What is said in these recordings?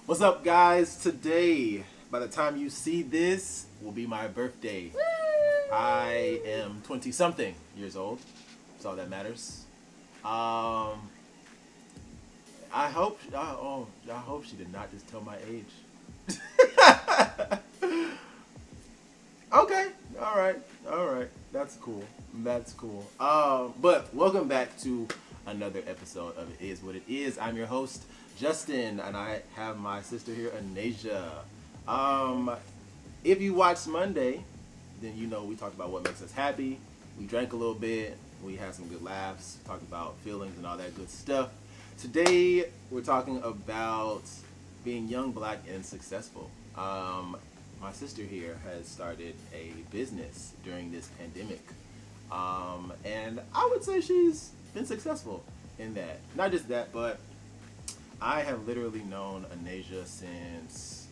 What's up, guys? Today, by the time you see this, will be my birthday. Woo! I am 20 something years old. That's all that matters. Um, I hope she did not just tell my age. Okay, all right. That's cool. That's cool. But welcome back to another episode of It Is What It Is. I'm your host, Justin, and I have my sister here, Anasia. Um, if you watched Monday, then you know we talked about what makes us happy. We drank a little bit. We had some good laughs. Talked about feelings and all that good stuff. Today we're talking about being young, black, and successful. My sister here has started a business during this pandemic, and I would say she's been successful in that. Not just that, but I have literally known Anasia since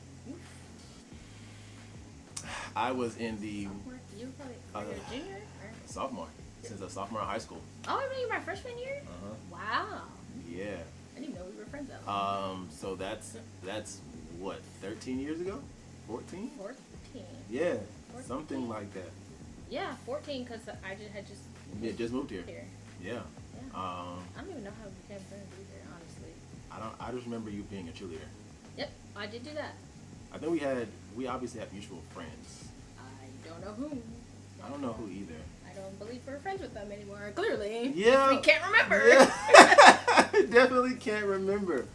I was in the Sophomore? You were probably uh, a junior? Or? sophomore, since a sophomore in high school. Oh, I mean, my freshman year? Uh-huh. Wow. Yeah. I didn't even know we were friends that long. So that's what, 13 years ago, 14? 14. Yeah, 14. something like that. Yeah, 14 because had just Yeah, just moved here. here. Yeah. Yeah. I don't even know how we became friends either, honestly. I just remember you being a cheerleader. Yep, I did do that. I think we obviously have mutual friends. I don't know who. I don't know who either. I don't believe we're friends with them anymore, clearly. Yeah. We can't remember. Yeah. I definitely can't remember.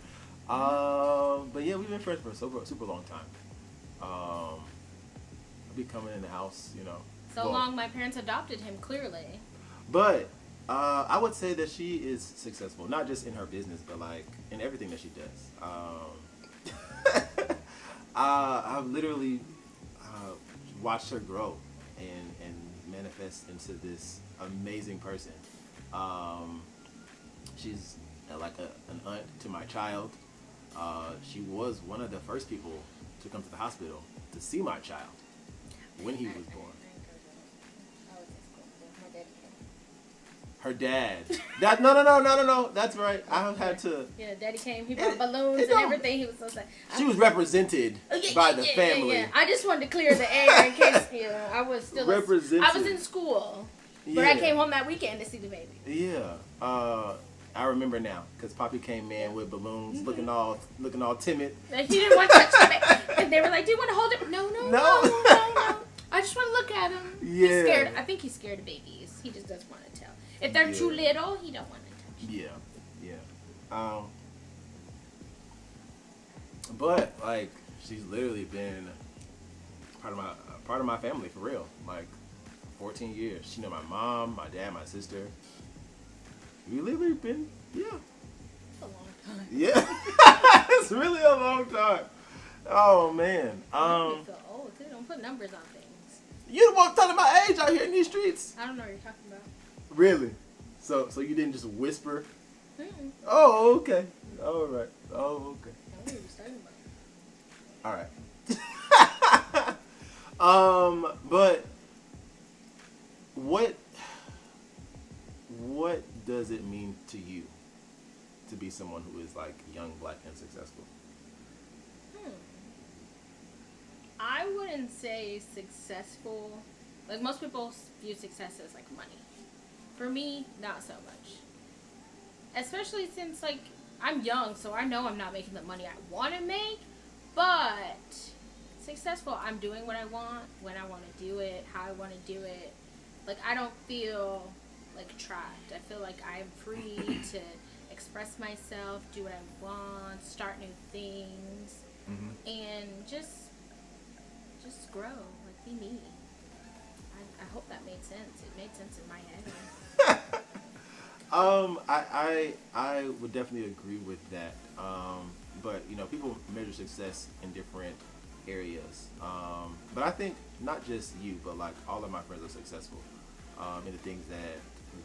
But yeah, we've been friends for a super long time. I'll be coming in the house, you know. So Well, long my parents adopted him, clearly. But I would say that she is successful, not just in her business, but like in everything that she does. I've literally watched her grow and manifest into this amazing person. She's an aunt to my child. She was one of the first people to come to the hospital to see my child when he was born. Her dad. No. That's right. I had to. Yeah, daddy came. He brought balloons and everything. He was so sad. She was represented by the family. Yeah. I just wanted to clear the air in case I was still. Represented. I was in school, but I Yeah. came home that weekend to see the baby. Yeah. I remember now because Poppy came in with balloons, looking all timid. And he didn't want to touch the baby. And they were like, "Do you want to hold him?" No. I just want to look at him. Yeah. He's scared. I think he's scared of babies. He just doesn't want to tell. If they're too Yeah. little, he don't want to touch. Yeah. But like she's literally been part of my family for real. Like 14 years. She know my mom, my dad, my sister. We literally been It's a long time. yeah. It's really a long time. Oh man. You feel old too. Don't put numbers on things. You won't tell my age out here in these streets. I don't know what you're talking about. Really? So you didn't just whisper? Mm-mm. Oh, okay. All right. Oh, okay. I don't know what you're talking about. All right. But what does it mean to you to be someone who is like young, black, and successful? I wouldn't say successful. Like most people view success as like money. For me, not so much. Especially since like I'm young, so I know I'm not making the money I want to make. But successful, I'm doing what I want, when I want to do it, how I want to do it. Like I don't feel like trapped. I feel like I'm free to express myself, do what I want, start new things, and just grow, like be me. I hope that made sense. It made sense in my head. I would definitely agree with that. But you know, people measure success in different areas. But I think not just you, but like all of my friends are successful in the things that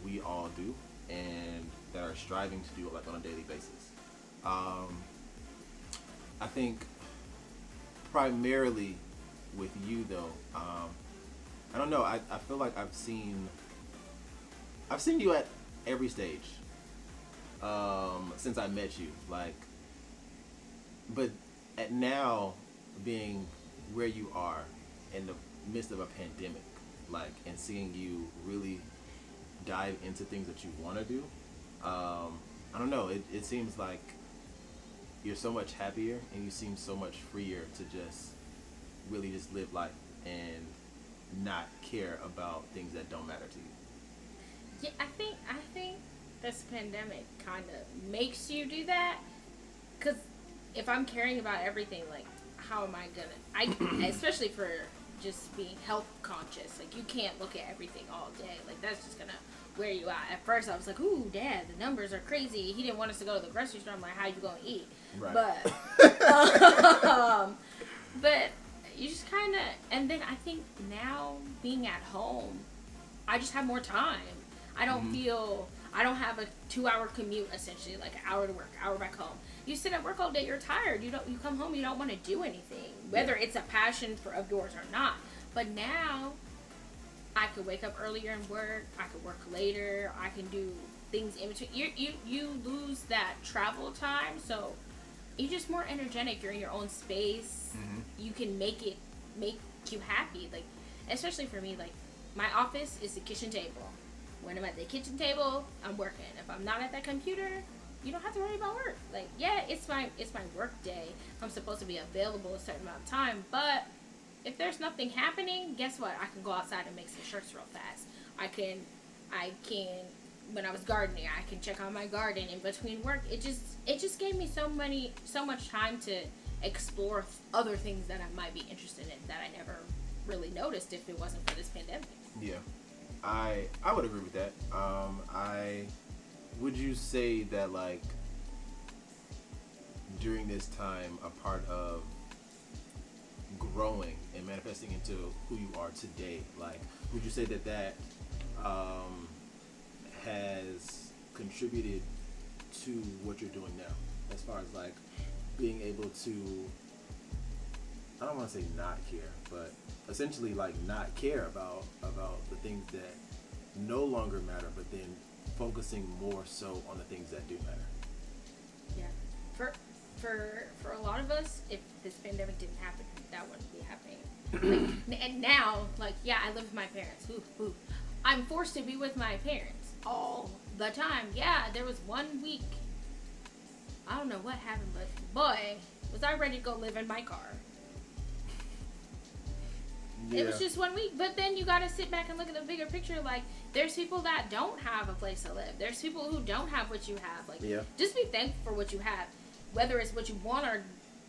we all do and that are striving to do like on a daily basis. I think primarily with you though, I don't know. I feel like I've seen you at every stage since I met you. Like, but at now being where you are in the midst of a pandemic, like, and seeing you really dive into things that you want to do, I don't know. It seems like you're so much happier and you seem so much freer to just really just live life and not care about things that don't matter to you. Yeah, I think this pandemic kind of makes you do that. Cause if I'm caring about everything, like, how am I gonna? Especially for just being health conscious. Like, you can't look at everything all day. Like, that's just gonna wear you out. At first, I was like, "Ooh, Dad, the numbers are crazy." He didn't want us to go to the grocery store. I'm like, "How you gonna eat?" Right. But you just kind of, and then I think now being at home, I just have more time. I don't feel, I don't have a 2 hour commute essentially, like an hour to work, hour back home. You sit at work all day, you're tired. You come home, you don't want to do anything, whether it's a passion of yours or not. But now, I could wake up earlier and work. I could work later. I can do things in between. You lose that travel time, so you're just more energetic. You're in your own space. You can make you happy. Like, especially for me, like, my office is the kitchen table. When I'm at the kitchen table, I'm working. If I'm not at that computer, you don't have to worry about work. Like, yeah, it's my work day. I'm supposed to be available a certain amount of time, but if there's nothing happening, guess what? I can go outside and make some shirts real fast. I can, when I was gardening, I can check on my garden in between work. It just gave me so much time to explore other things that I might be interested in that I never really noticed if it wasn't for this pandemic. Yeah, I would agree with that. Would you say that, like, during this time, a part of growing and manifesting into who you are today, like, would you say that has contributed to what you're doing now, as far as, like, being able to, I don't want to say not care, but essentially, like, not care about the things that no longer matter, but then focusing more so on the things that do matter? Yeah. For a lot of us, if this pandemic didn't happen, that wouldn't be happening. And now, like, yeah, I live with my parents. I'm forced to be with my parents all the time. Yeah, there was 1 week, I don't know what happened, but boy, was I ready to go live in my car. Yeah. It was just 1 week, but then you gotta sit back and look at the bigger picture. Like, there's people that don't have a place to live. There's people who don't have what you have. Like, just be thankful for what you have, whether it's what you want or,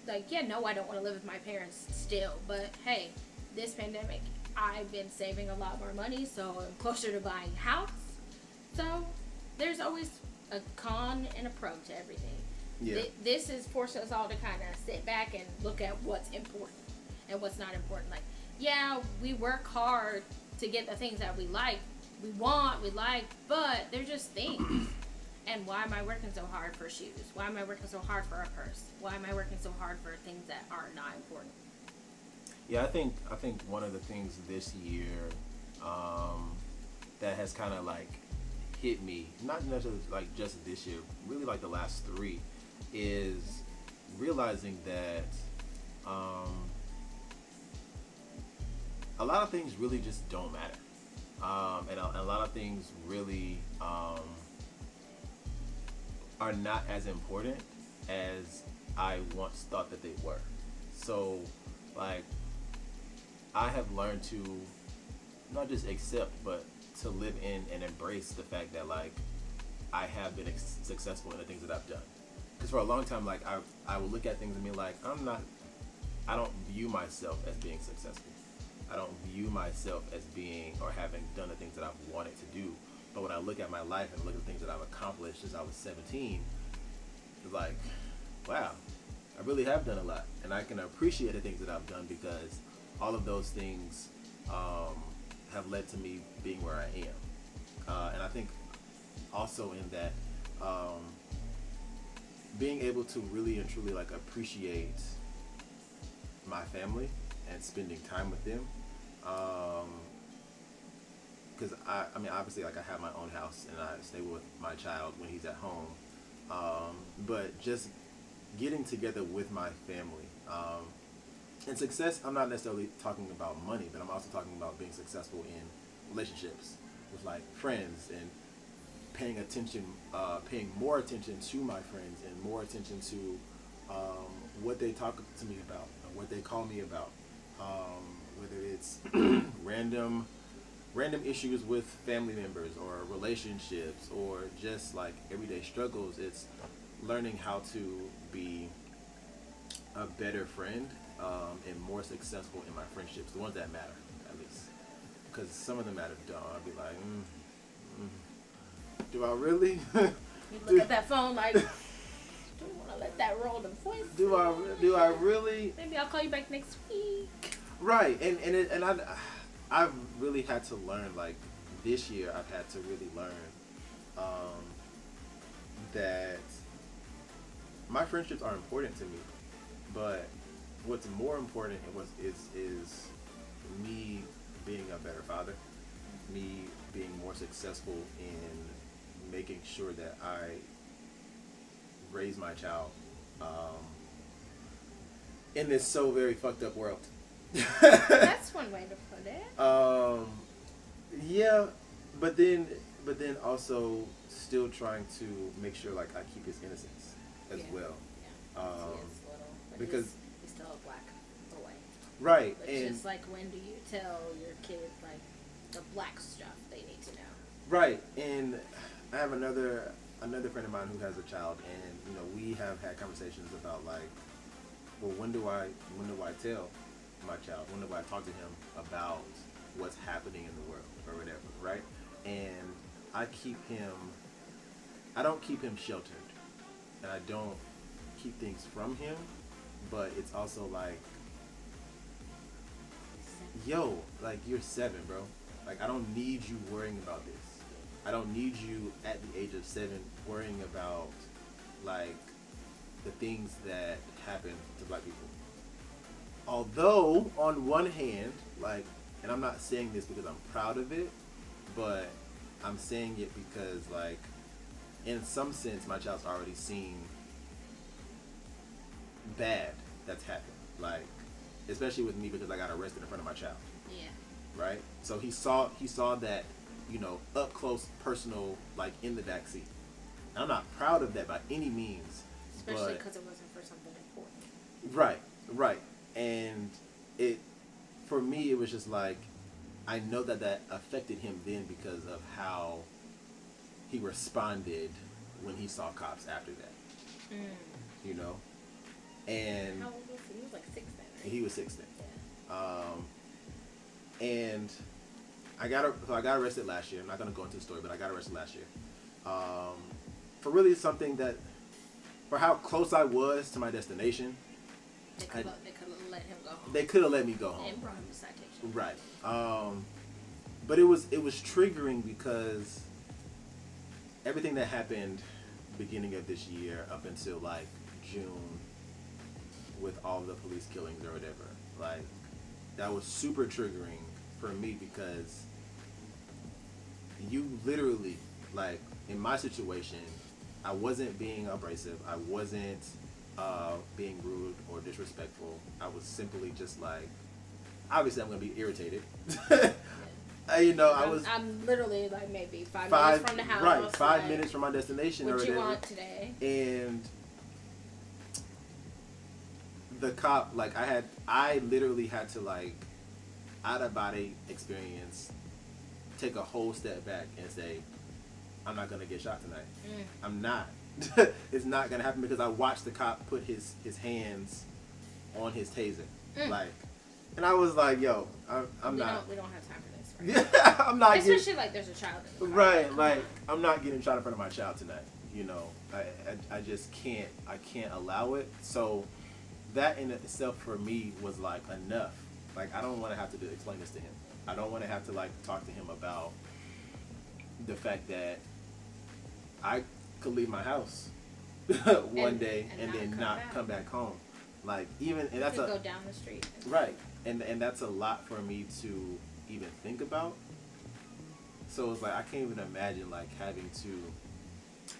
like, yeah, no, I don't want to live with my parents still. But hey, this pandemic, I've been saving a lot more money, so I'm closer to buying a house. So there's always a con and a pro to everything. Yeah. This has forced us all to kind of sit back and look at what's important and what's not important. Like, yeah, we work hard to get the things that we like, we like, but they're just things. And why am I working so hard for shoes? Why am I working so hard for a purse? Why am I working so hard for things that are not important? Yeah, I think one of the things this year that has kind of, like, hit me, not necessarily like just this year, really like the last 3, is realizing that a lot of things really just don't matter, and a lot of things really are not as important as I once thought that they were. So, like, I have learned to not just accept, but to live in and embrace the fact that, like, I have been successful in the things that I've done. Because for a long time, like, I would look at things and be like, I don't view myself as being successful. I don't view myself as being or having done the things that I've wanted to do. But when I look at my life and look at the things that I've accomplished since I was 17, it's like, wow, I really have done a lot. And I can appreciate the things that I've done because all of those things have led to me being where I am. And I think also in that, being able to really and truly, like, appreciate my family and spending time with them. Because I mean, obviously, like, I have my own house and I stay with my child when he's at home. But just getting together with my family. And success, I'm not necessarily talking about money, but I'm also talking about being successful in relationships with like friends and paying more attention to my friends and more attention to what they talk to me about, what they call me about, whether it's random issues with family members or relationships or just like everyday struggles. It's learning how to be a better friend and more successful in my friendships, the ones that matter at least. Because some of them matter don't. I'd be like, do I really? You look at that phone like, do you want to let that roll the voice? do I really? Maybe I'll call you back next week. Right, and I've really had to learn, like this year I've had to really learn that my friendships are important to me, but what's more important is me being a better father, me being more successful in making sure that I raise my child in this so very fucked up world. That's one way to put it. Yeah, but then also still trying to make sure like I keep his innocence as well. Yeah. He is little, but because he's still a black boy. right, Which and is like, when do you tell your kid like the black stuff they need to know? right, and I have another friend of mine who has a child, and you know we have had conversations about like, well, when do I tell my child? When do I talk to him about what's happening in the world or whatever, right? And I don't keep him sheltered, and I don't keep things from him, but it's also like, yo, like you're 7, bro. Like I don't need you worrying about this. I don't need you at the age of 7 worrying about like the things that happen to black people. Although on one hand, like, and I'm not saying this because I'm proud of it, but I'm saying it because like in some sense my child's already seen bad that's happened. Like especially with me because I got arrested in front of my child. Yeah. Right? So he saw that, you know, up close, personal, like in the back seat. I'm not proud of that by any means. Especially because it wasn't for something important. Right. And for me, it was just like, I know that affected him then because of how he responded when he saw cops after that. You know? And how old was he? He was like 6 then, right? he was 6 then. Yeah. And I got arrested last year. I'm not going to go into the story, but I got arrested last year. For really something that, for how close I was to my destination. They could have let him go home. They could have let me go home. And brought him a citation. Right. But it was triggering because everything that happened beginning of this year up until like June with all the police killings or whatever, like that was super triggering for me because you literally, like in my situation, I wasn't being abrasive, I wasn't being rude or disrespectful. I was simply just like, obviously I'm gonna be irritated. You know, I'm literally like maybe 5 minutes from the house. Right, 5 like, minutes from my destination or what whatever. you want today? And the cop, like I literally had to like, out of body experience, take a whole step back and say, I'm not gonna get shot tonight. I'm not. It's not gonna happen because I watched the cop put his hands on his taser, like, and I was like, yo, I'm not. We don't have time for this. Right? Yeah, I'm not. Especially like there's a child in the car. Right, like I'm not getting shot in front of my child tonight. You know, I just can't. I can't allow it. So that in itself for me was like enough. Like I don't want to have to explain this to him. I don't want to have to like talk to him about the fact that I could leave my house one day and then not come back home. Like even and that's go down the street. Right, and that's a lot for me to even think about. So it's like I can't even imagine like having to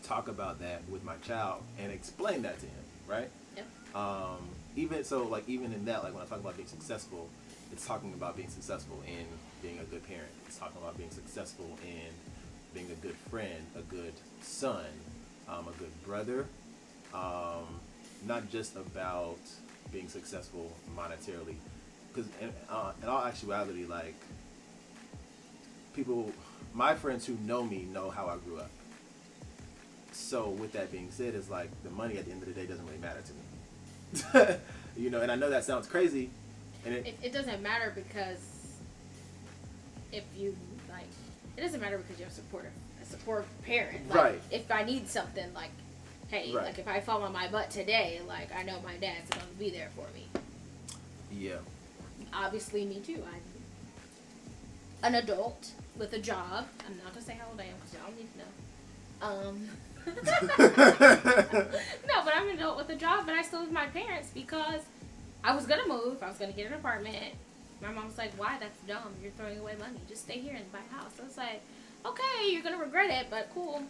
talk about that with my child and explain that to him, right? Even so, like even in that, like when I talk about being successful, it's talking about being successful in being a good parent. It's talking about being successful in being a good friend, a good son, a good brother. Um, Not just about being successful monetarily, because in all actuality, like people, my friends who know me know how I grew up. So with that being said, it's like the money at the end of the day doesn't really matter to me. You know, and I know that sounds crazy, and It doesn't matter because if you like, it doesn't matter because you have a supportive parent. Like, right. If I need something, like, hey, Right. like if I fall on my butt today, like I know my dad's gonna be there for me. Yeah. Obviously, me too. I'm an adult with a job. I'm not gonna say how old I am because y'all need to know. No, but I'm an adult with a job, but I still live with my parents because I was gonna move. I was gonna get an apartment. My mom was like, "Why? That's dumb. You're throwing away money. Just stay here and buy a house." I was like, "Okay, you're gonna regret it, but cool.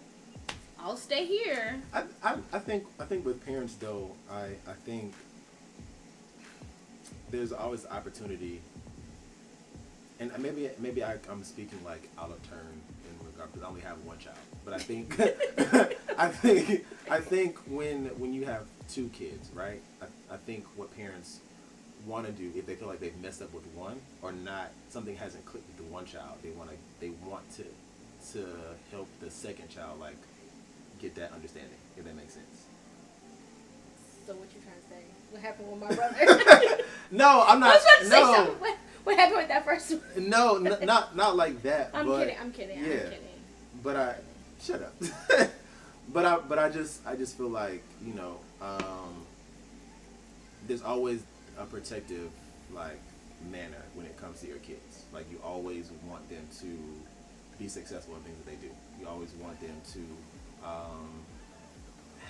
I'll stay here." I think with parents though, I think there's always opportunity, and I'm speaking like out of turn in regard because I only have one child, but I think I think when you have two kids, right? I think what parents want to do if they feel like they've messed up with one or not, something hasn't clicked with the one child, they want to help the second child like get that understanding, if that makes sense. So what you trying to say? What happened with my brother? No, I'm I not. was about to say No, something. What happened with that first one? no, not like that. I'm but, kidding. I'm kidding. Yeah, I'm kidding. but I shut up. but I just feel like there's always a protective like manner when it comes to your kids. Like you always want them to be successful in things that they do. You always want them to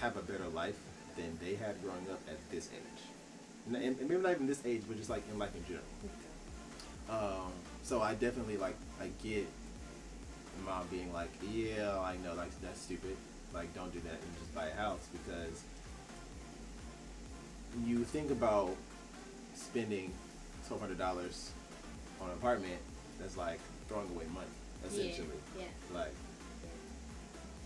have a better life than they had growing up at this age. And maybe not even this age, but just like in life in general. So I definitely I get mom being like, yeah, I know, like that's stupid. Like don't do that and just buy a house, because you think about spending $1,200 on an apartment, that's like throwing away money essentially. Yeah. Like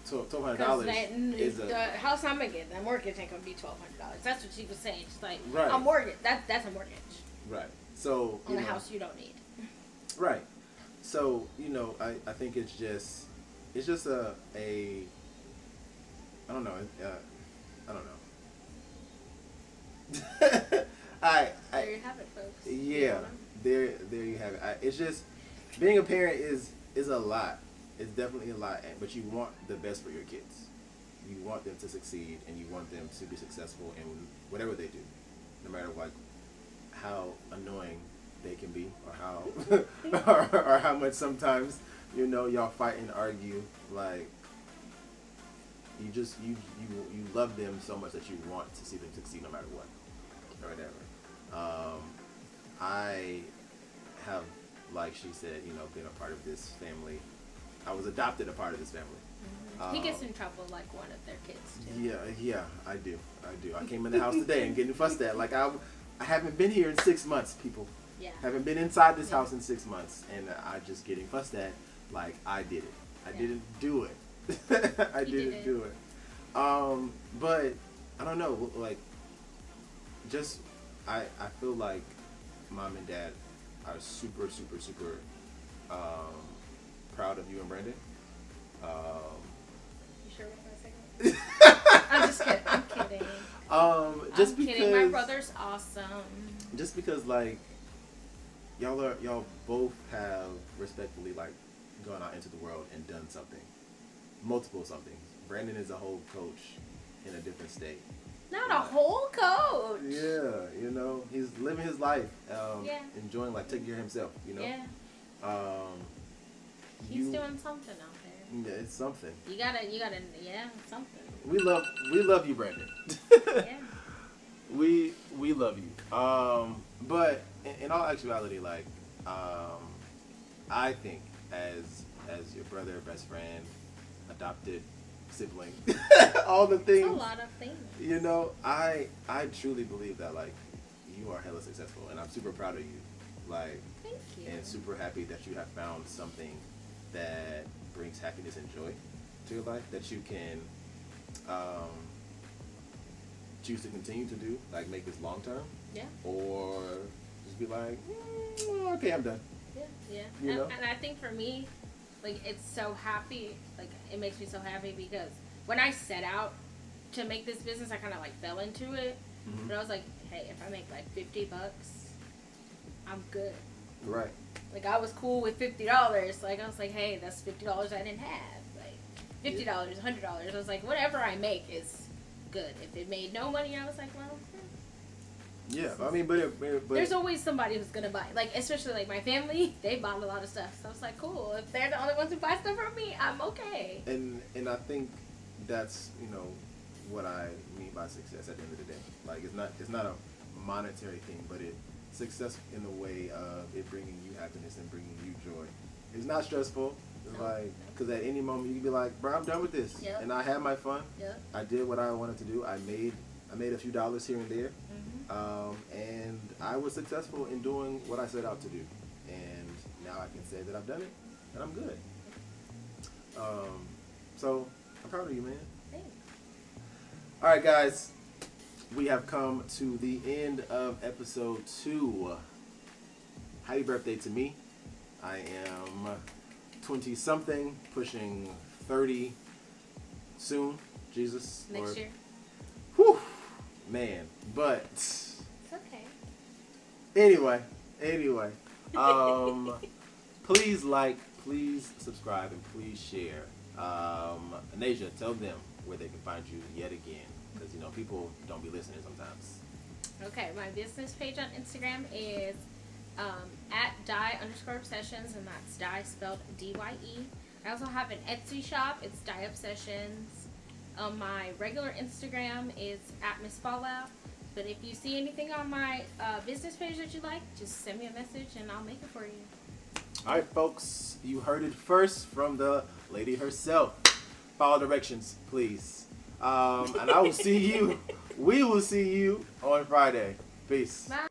$1,200 is the house I'm gonna get, the mortgage ain't gonna be $1,200. That's what she was saying. She's like, right. A mortgage. That's a mortgage. Right. So on a house you don't need. Right. So I think it's just a I don't know. I don't know. There you have it, folks. Yeah. There you have it. It's just being a parent is a lot. It's definitely a lot, but you want the best for your kids. You want them to succeed, and you want them to be successful in whatever they do, no matter how annoying they can be, or how or how much sometimes y'all fight and argue. Like you love them so much that you want to see them succeed no matter what or whatever. I have, like she said, been a part of this family. I was adopted a part of this family. Mm-hmm. He gets in trouble like one of their kids too. Yeah, I do. I came in the house today and getting fussed at. Like I haven't been here in 6 months, people. Yeah. Haven't been inside this house in 6 months, and I just getting fussed at. Like I did it. I didn't do it. I didn't do it. But I don't know. Like, just I feel like mom and dad are super proud of you and Brandon. You sure with my second? I'm just kidding. I'm kidding. Just I'm because kidding. My brother's awesome. Just because y'all both have respectfully gone out into the world and done something, multiple somethings. Brandon is a whole coach in a different state. Not a whole coach. Yeah, he's living his life, enjoying taking care of himself. Yeah. He's doing something out there. Yeah, it's something. You gotta, something. We love you, Brandon. Yeah. We love you. But in all actuality, I think as your brother, best friend, adopted sibling, all the It's things. a lot of things. You know, I truly believe that like you are hella successful, and I'm super proud of you. Like, Thank you. and super happy that you have found something that brings happiness and joy to your life that you can choose to continue to do, like make this long term, Yeah. or just be like, okay, I'm done. Yeah. Yeah. You know? And I think for me, like, it's so happy. Like, it makes me so happy because when I set out to make this business, I kind of like fell into it. Mhm. But I was like, hey, if I make like $50, I'm good. Right. Like, I was cool with $50. Like, I was like, hey, that's $50 I didn't have. Like, $50, $100. I was like, whatever I make is good. If it made no money, I was like, well, Yeah, I mean, but there's always somebody who's gonna buy. Like, especially like my family, they bought a lot of stuff. So I was like, cool. If they're the only ones who buy stuff from me, I'm okay. and I think that's what I mean by success at the end of the day. Like, it's not a monetary thing, but it success in the way of it bringing you happiness and bringing you joy. It's not stressful. It's No, like, because at any moment you can be like, bro, I'm done with this, Yep. and I had my fun. Yep. I did what I wanted to do. I made a few dollars here and there, and I was successful in doing what I set out to do. And now I can say that I've done it, and I'm good. So I'm proud of you, man. Thanks. All right, guys, we have come to the end of episode 2. Happy birthday to me. I am 20-something, pushing 30 soon. Jesus. Next Lord. year. Whew, man. But It's okay. anyway, please like, please subscribe, and please share. Nasia, tell them where they can find you yet again, because people don't be listening sometimes. Okay, my business page on Instagram is at die_obsessions, and that's die spelled D-Y-E. I also have an Etsy shop. It's Die Obsessions. My regular Instagram is at Miss Fallout. But if you see anything on my business page that you like, just send me a message and I'll make it for you. All right, folks, you heard it first from the lady herself. Follow directions, please. And I will see you. We will see you on Friday. Peace. Bye.